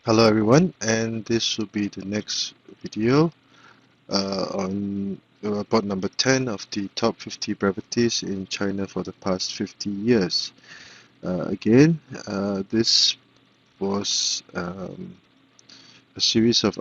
Hello everyone, and this will be the next video on report number 10 of the top 50 brevities in China for the past 50 years. This was a series of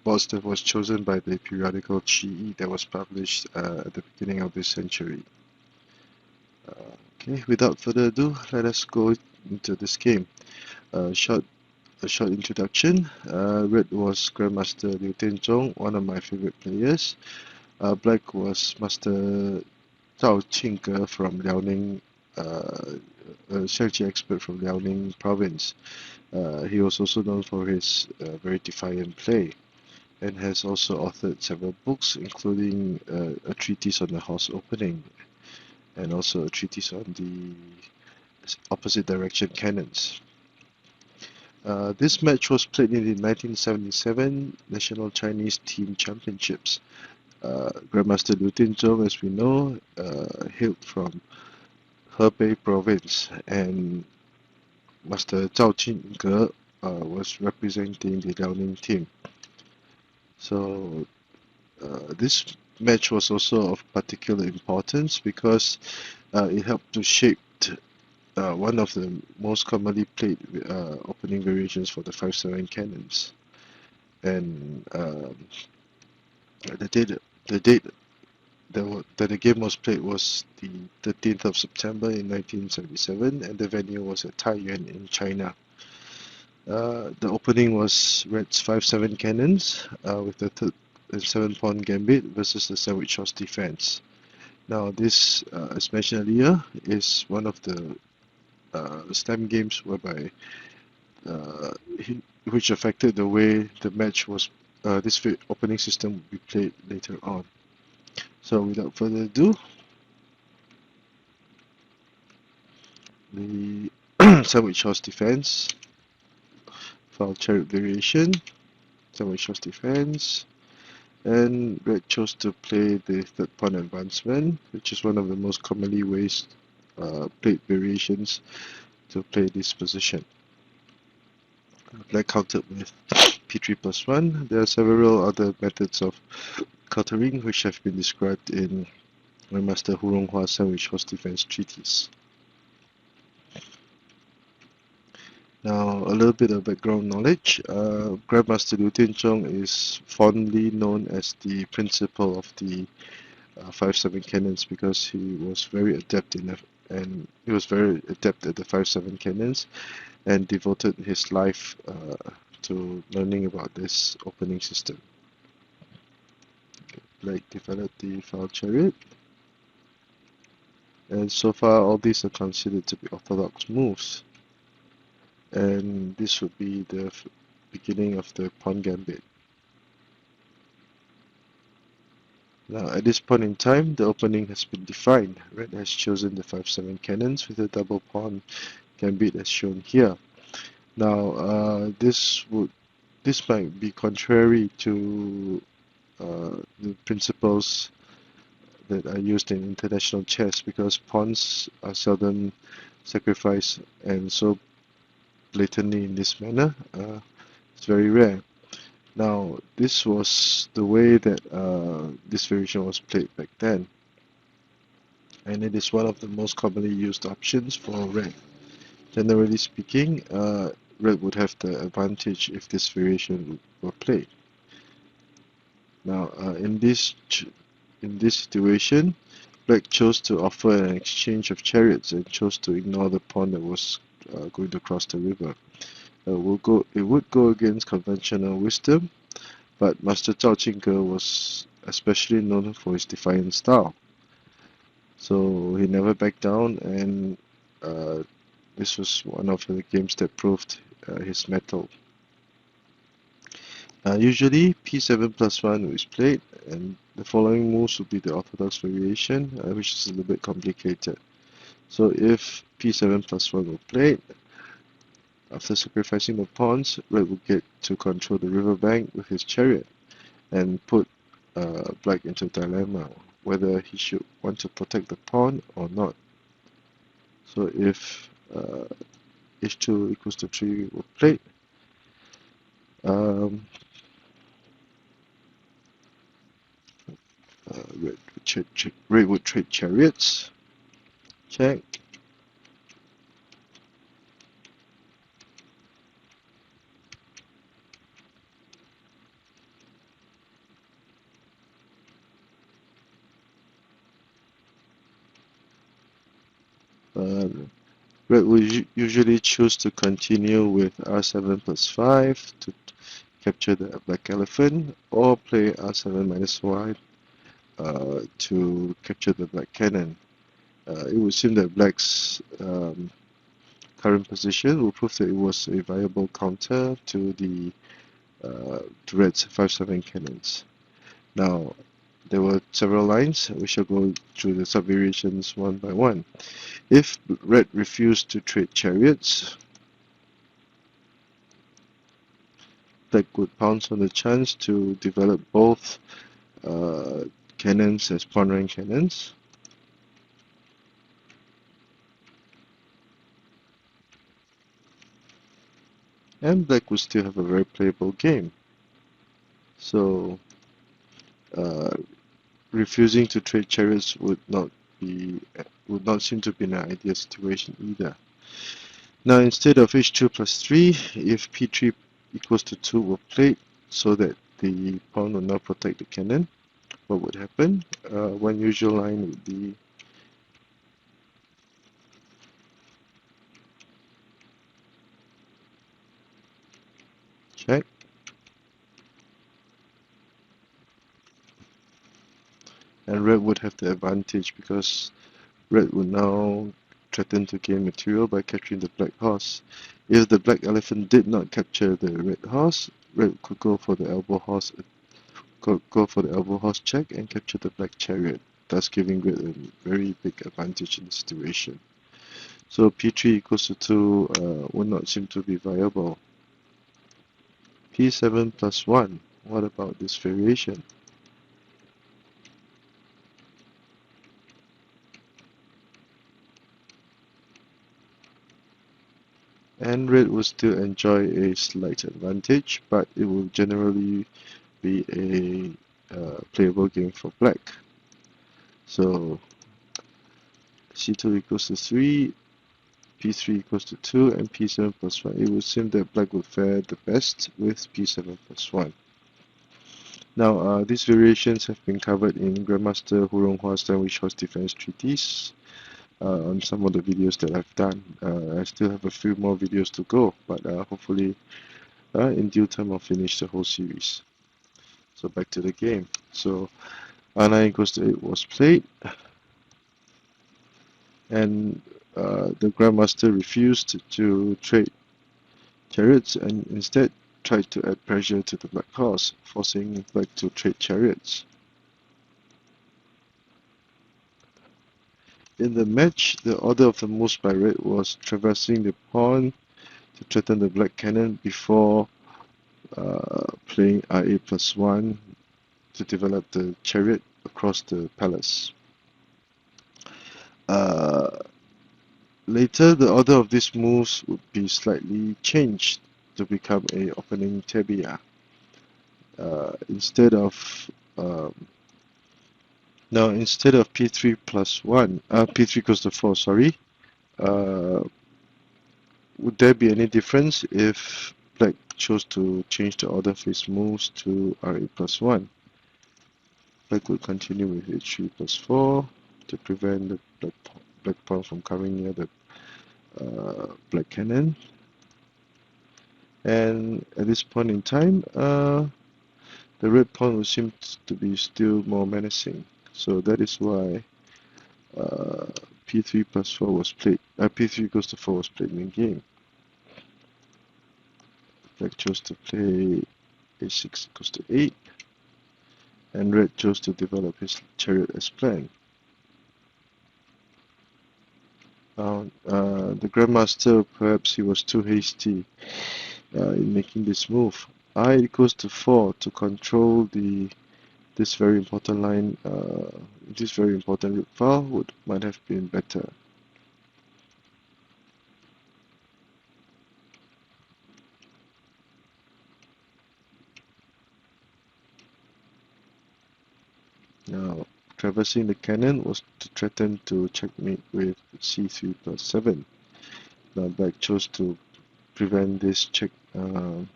bots that was chosen by the periodical Qi that was published at the beginning of this century. Okay, without further ado, let us go into this game. Uh, short a short introduction. Red was Grandmaster Liu Dianzhong, one of my favorite players. Black was Master Zhao Qingge from Liaoning, a Xiangqi expert from Liaoning province. He was also known for his very defiant play and has also authored several books, including a treatise on the horse opening and also a treatise on the opposite direction cannons. This match was played in the 1977 National Chinese Team Championships. Grandmaster Liu Dianzhong, as we know, hailed from Hebei province, and Master Zhao Qingge was representing the Liaoning team. So this match was also of particular importance because it helped to shape one of the most commonly played opening variations for the 5/7 cannons. And the date that the game was played was the 13th of September in 1977, and the venue was at Taiyuan in China. The opening was Red's 5/7 cannons with the third and 7-pawn Gambit versus the sandwich horse defense. Now, this, as mentioned earlier, is one of the slam games whereby uh, which affected the way the match was. This opening system would be played later on. So, without further ado, the sandwich horse defense, file chariot variation, sandwich horse defense, and red chose to play the third pawn advancement, which is one of the most commonly played variations to play this position. Black countered with p3+1. There are several other methods of countering which have been described in Webmaster Huronghua Sandwich Horse Defense Treatise. Now, a little bit of background knowledge. Grandmaster Liu Dianzhong is fondly known as the principal of the 5/7 cannons because he was very adept at the 5/7 cannons and devoted his life to learning about this opening system. Black developed the file chariot, and so far all these are considered to be orthodox moves. And this would be the beginning of the pawn gambit. Now, at this point in time, the opening has been defined. Red has chosen the 5/7 cannons with a double pawn gambit as shown here. Now, this might be contrary to the principles that are used in international chess because pawns are seldom sacrificed, and so blatantly in this manner, it's very rare. Now, this was the way that this variation was played back then, and it is one of the most commonly used options for red. Generally speaking, red would have the advantage if this variation were played. Now, in this situation, black chose to offer an exchange of chariots and chose to ignore the pawn that was going to cross the river. It would go against conventional wisdom, but Master Zhao Qingge was especially known for his defiant style. So he never backed down, and uh, this was one of the games that proved his mettle. Usually, p7+1 is played, and the following moves would be the orthodox variation, which is a little bit complicated. So if p7+1 were played, after sacrificing the pawns, red would get to control the riverbank with his chariot and put black into a dilemma whether he should want to protect the pawn or not. So if h2 equals to 3 were played, Um, red would trade chariots. Check. Uh, Red would usually choose to continue with R7 plus 5 to capture the black elephant, or play R7 minus 1 to capture the black cannon. It would seem that black's current position will prove that it was a viable counter to the to red's 5-7 cannons. Now, there were several lines. We shall go through the sub-variations one by one. If red refused to trade chariots, black would pounce on the chance to develop both uh, cannons as pawn rank cannons. And black would still have a very playable game. So, uh, refusing to trade chariots would not seem to be an ideal situation either. Now, instead of h2 plus 3, if p3 equals to 2 were played so that the pawn will now protect the cannon, what would happen? One usual line would be check, and red would have the advantage because red would now threaten to gain material by capturing the black horse. If the black elephant did not capture the red horse, red could go for the elbow horse, go for the elbow horse check and capture the black chariot, thus giving red a very big advantage in the situation. So p3 equals to 2 would not seem to be viable. p7 plus 1, what about this variation? And red will still enjoy a slight advantage, but it will generally be a playable game for black. So c2 equals to 3, p3 equals to 2, and p7 plus 1. It would seem that black would fare the best with p7 plus 1. Now, these variations have been covered in Grandmaster Huronghua Sandwich Horse Defense Treatise on some of the videos that I've done. I still have a few more videos to go, but hopefully in due time I'll finish the whole series. So back to the game. So r9 equals to 8 was played, and the Grandmaster refused to trade chariots and instead tried to add pressure to the black horse, forcing black to trade chariots. In the match, the order of the moves by red was traversing the pawn to threaten the black cannon before playing r8 plus 1 to develop the chariot across the palace. Uh, Later, the order of these moves would be slightly changed to become a opening tabia. Instead of now instead of p3 plus 1, p3 equals to 4, sorry, uh, would there be any difference if black chose to change the order of his moves to r8 plus 1? Black would continue with h3 plus 4 to prevent the black pawn from coming near the black cannon. And at this point in time, the red pawn would seem to be still more menacing. So that is why p3 plus 4 was played. P3 equals to 4 was played in the game. Black chose to play a6 equals to 8, and red chose to develop his chariot as planned. The Grandmaster, perhaps he was too hasty in making this move. I equals to 4 to control this very important line, this very important root file might have been better. Now, traversing the cannon was to threaten to checkmate with c3 plus 7. Now, black chose to prevent this checkmate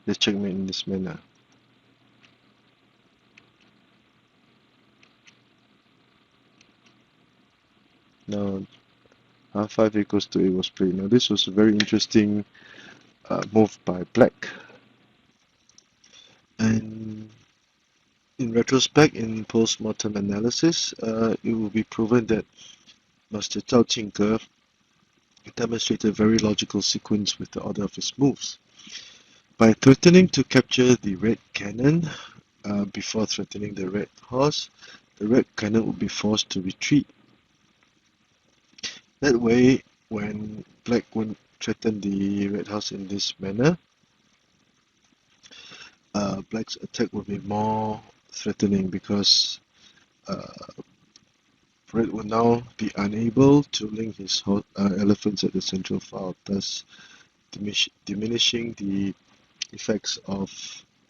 in this manner. Now, r5 equals to 8 was played. Now, this was a very interesting move by black. And in retrospect, in post-mortem analysis, it will be proven that Master Zhao Qingge demonstrated a very logical sequence with the order of his moves. By threatening to capture the red cannon before threatening the red horse, the red cannon would be forced to retreat. That way, when black would threaten the red horse in this manner, black's attack would be more threatening because red would now be unable to link his elephants at the central file, thus diminishing the effects of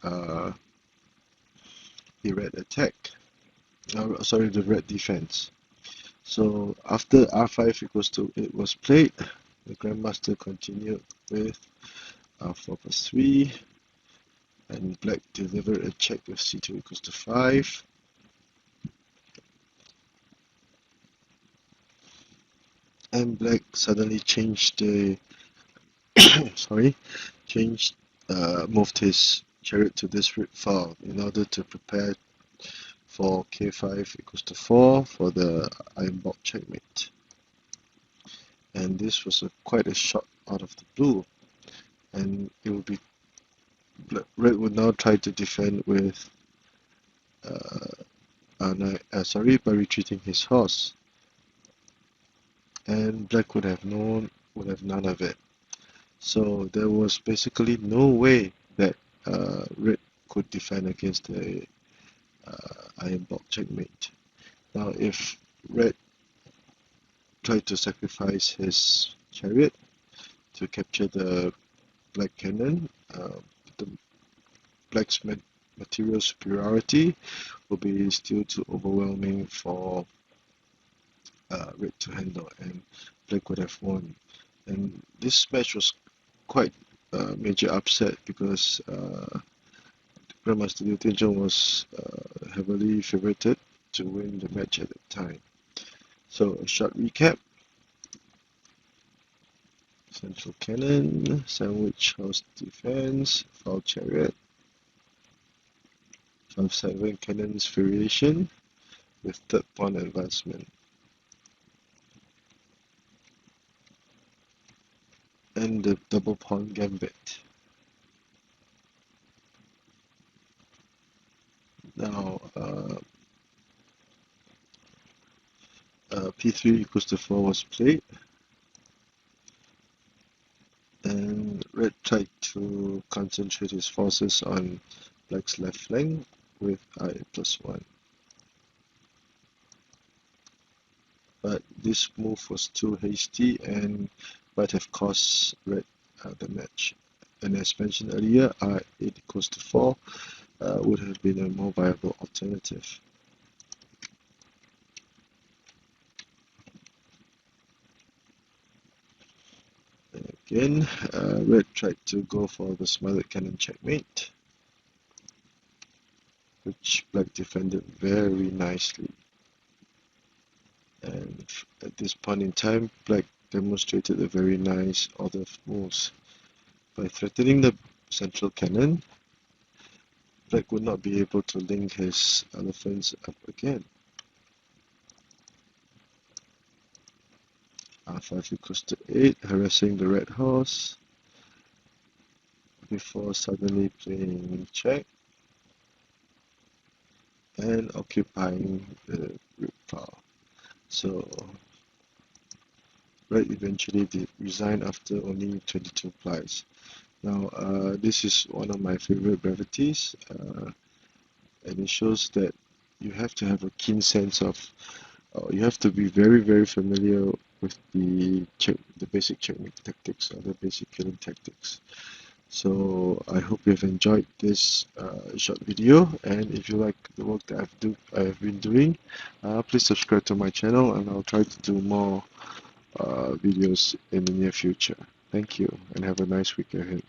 uh, the red attack. The red defense. So after r5 equals to 8 was played, the Grandmaster continued with r4 plus 3, and black delivered a check with c2 equals to 5. And black suddenly changed the moved his chariot to this file in order to prepare for k5 equals to 4 for the iron block checkmate. And this was quite a shot out of the blue, and it would be red would now try to defend with by retreating his horse, and black would have none of it. So there was basically no way that red could defend against the iron block checkmate. Now, if red tried to sacrifice his chariot to capture the black cannon, the black's material superiority will be still too overwhelming for red to handle, and black would have won. And this match was quite a major upset because Grandmaster Liu Dianzhong was heavily favoured to win the match at the time. So a short recap: central cannon, sandwich house defense, foul chariot, 5-7 cannon's variation with third pawn advancement, and the double pawn gambit. Now p3 equals to 4 was played, and red tried to concentrate his forces on black's left flank with I plus 1. But this move was too hasty and might have cost red the match. And as mentioned earlier, r8 equals to 4 would have been a more viable alternative. And again, red tried to go for the smothered cannon checkmate, which black defended very nicely. And at this point in time, black demonstrated a very nice order of moves. By threatening the central cannon, black would not be able to link his elephants up again. r5 equals to 8, harassing the red horse before suddenly playing check and occupying the rook file. So red eventually did resign after only 22 plies. Now this is one of my favorite brevities, and it shows that you have to have a keen sense of you have to be very familiar with the basic checkmate tactics or the basic killing tactics. So I hope you've enjoyed this short video, and if you like the work that I've been doing, please subscribe to my channel, and I'll try to do more videos in the near future. Thank you, and have a nice week ahead.